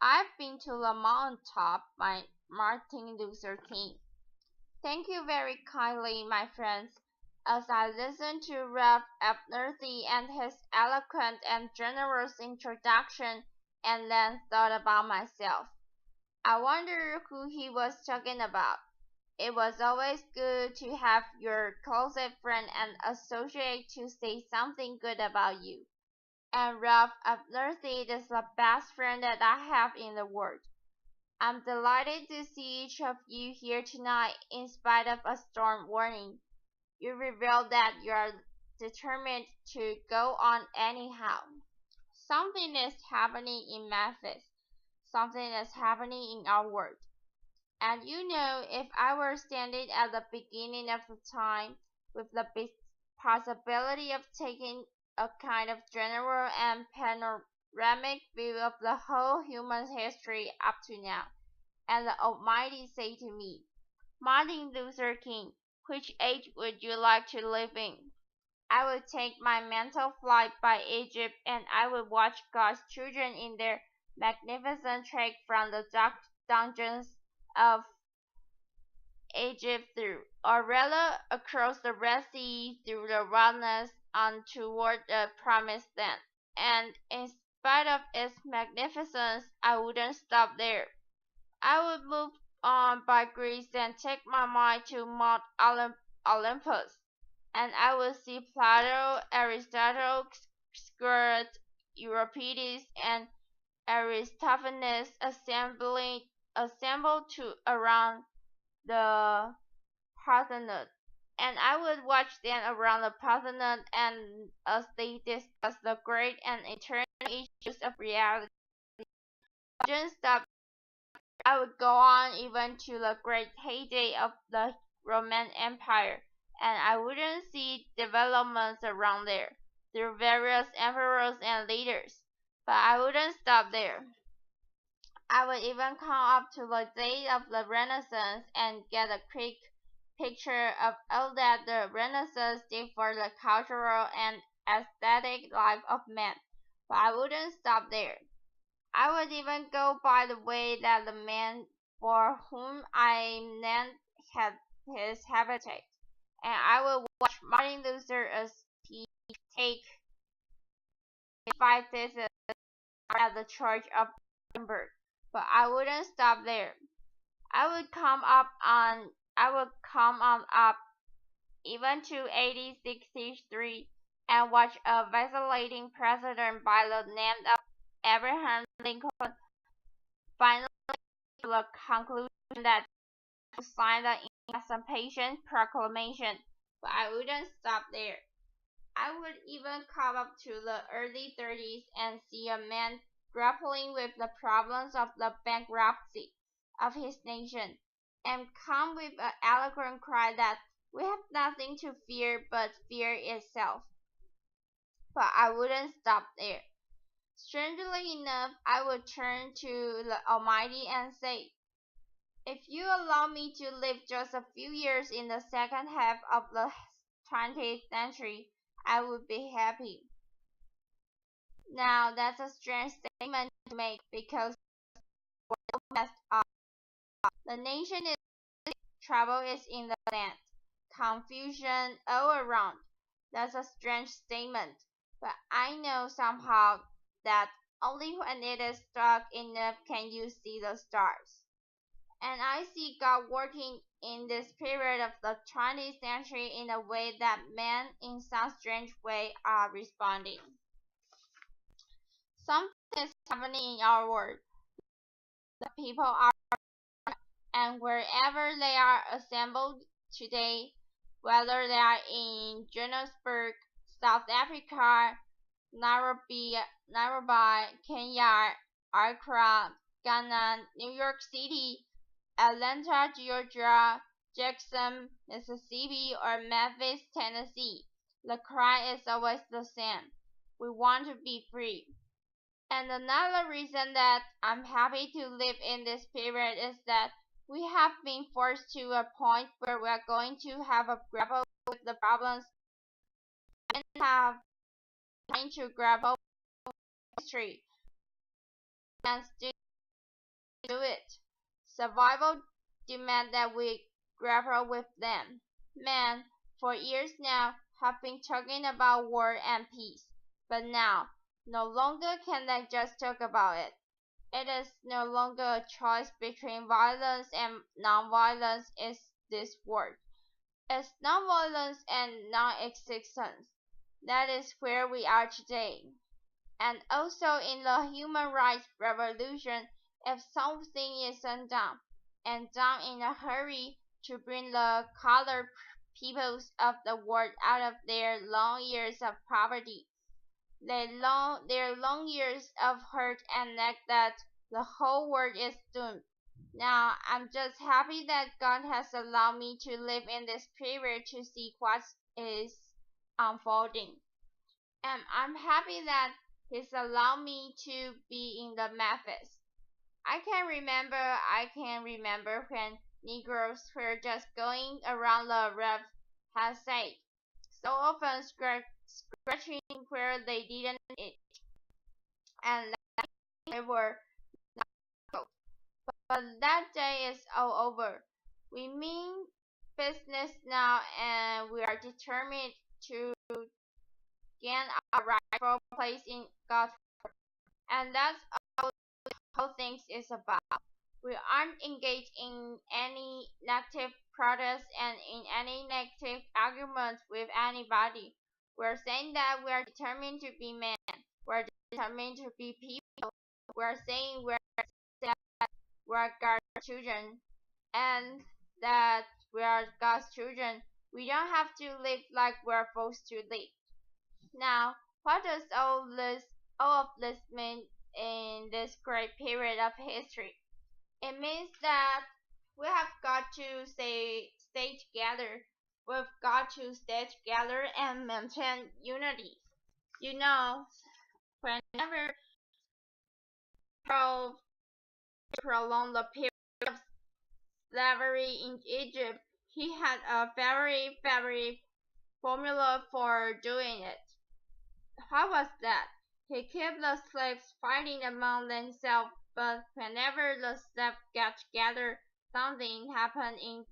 I've been to the mountaintop by Martin Luther King. Thank you very kindly, my friends, as I listened to Rev. Abernathy and his eloquent and generous introduction and then thought about myself. I wonder who he was talking about. It was always good to have your closet friend and associate to say something good about you. And Ralph Abernathy is the best friend that I have in the world. I'm delighted to see each of you here tonight in spite of a storm warning. You reveal that you are determined to go on anyhow. Something is happening in Memphis. Something is happening in our world. And if I were standing at the beginning of the time with the possibility of taking a kind of general and panoramic view of the whole human history up to now, and the Almighty say to me, Martin Luther King, which age would you like to live in? I would take my mental flight by Egypt and I would watch God's children in their magnificent trek from the dark dungeons of Egypt through, or rather across the Red Sea through the wilderness on toward the promised land. And in spite of its magnificence, I wouldn't stop there. I would move on by Greece and take my mind to Mount Olympus, and I would see Plato, Aristotle, Socrates, Euripides, and Aristophanes assembled to around the Parthenon, and I would watch them around the Parthenon and as they discuss the great and eternal issues of reality. I wouldn't stop. I would go on even to the great heyday of the Roman Empire, and I wouldn't see developments around there through various emperors and leaders. But I wouldn't stop there. I would even come up to the date of the Renaissance and get a quick picture of all that the Renaissance did for the cultural and aesthetic life of man. But I wouldn't stop there. I would even go by the way that the man for whom I named had his habitat, and I would watch Martin Luther as he take 5 theses at the Church of Edinburgh. But I wouldn't stop there. I would come on up even to 1863 and watch a vacillating president by the name of Abraham Lincoln finally to the conclusion that to sign the Emancipation Proclamation. But I wouldn't stop there. I would even come up to the early 30s and see a man grappling with the problems of the bankruptcy of his nation, and come with an eloquent cry that we have nothing to fear but fear itself. But I wouldn't stop there. Strangely enough, I would turn to the Almighty and say, if you allow me to live just a few years in the second half of the 20th century, I would be happy. Now that's a strange statement to make because we're messed up. The nation is trouble is in the land. Confusion all around. That's a strange statement. But I know somehow that only when it is dark enough can you see the stars. And I see God working in this period of the 20th century in a way that men in some strange way are responding. Something is happening in our world. The people are, and wherever they are assembled today, whether they are in Johannesburg, South Africa, Nairobi, Kenya, Accra, Ghana, New York City, Atlanta, Georgia, Jackson, Mississippi, or Memphis, Tennessee, the cry is always the same. We want to be free. And another reason that I'm happy to live in this period is that we have been forced to a point where we are going to have a grapple with the problems and have trying to grapple with history and do it. Survival demands that we grapple with them. Men, for years now, have been talking about war and peace, but now, no longer can they just talk about it. It is no longer a choice between violence and non-violence in this world. It's non-violence and non-existence. That is where we are today. And also in the human rights revolution, if something isn't done, and done in a hurry to bring the colored peoples of the world out of their long years of poverty, their long years of hurt and neglect, that the whole world is doomed. Now, I'm just happy that God has allowed me to live in this period to see what is unfolding. And I'm happy that He's allowed me to be in the Memphis. I can remember when Negroes were just going around the rough has said, so often scratching where they didn't itch, and they were not. But that day is all over. We mean business now, and we are determined to gain our rightful place in God's world. And that's all the whole thing is about. We aren't engaged in any negative protest and in any negative arguments with anybody. We're saying that we are determined to be men. We're determined to be people. We're saying we're God's children, and that we are God's children. We don't have to live like we're forced to live. Now, what does all of this mean in this great period of history? It means that we have got to stay together. We've got to stay together and maintain unity. You know, whenever Pharaoh prolonged the period of slavery in Egypt, he had a very formula for doing it. How was that? He kept the slaves fighting among themselves, but whenever the slaves got together, something happened in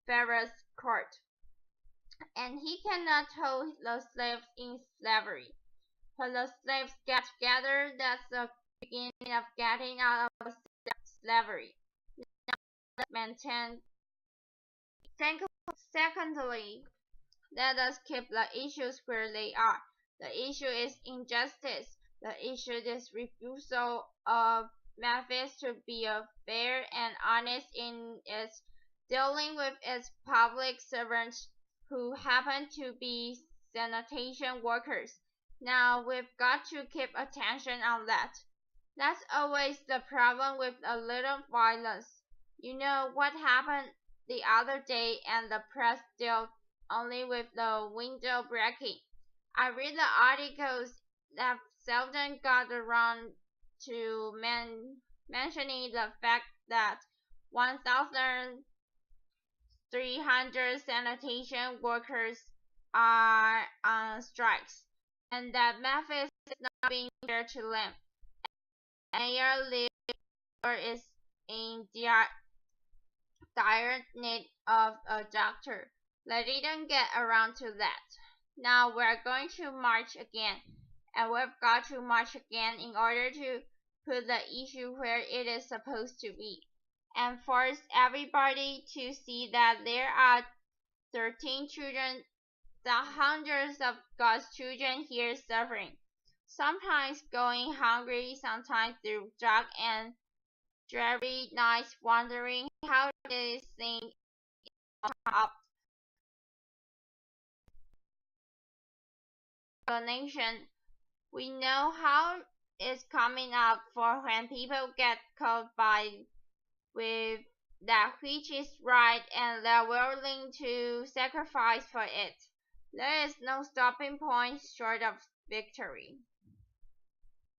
Pharaoh's court, and he cannot hold the slaves in slavery. When the slaves get together, that's the beginning of getting out of slavery. Maintain. Secondly, let us keep the issues where they are. The issue is injustice. The issue is refusal of Memphis to be fair and honest in its dealing with its public servants who happen to be sanitation workers. Now we've got to keep attention on that. That's always the problem with a little violence. You know what happened the other day, and the press dealt only with the window breaking. I read the articles that seldom got around to mentioning the fact that 1,300 sanitation workers are on strikes, and that Memphis is not being fair to them. Mayor Liver is in dire need of a doctor. They didn't get around to that. Now we're going to march again, and we've got to march again in order to put the issue where it is supposed to be, and force everybody to see that there are 13 children, the hundreds of God's children here suffering, sometimes going hungry, sometimes through dark and dreary nights wondering how this thing up the nation. We know how it's coming out for when people get caught with that which is right, and they're willing to sacrifice for it. There is no stopping point short of victory.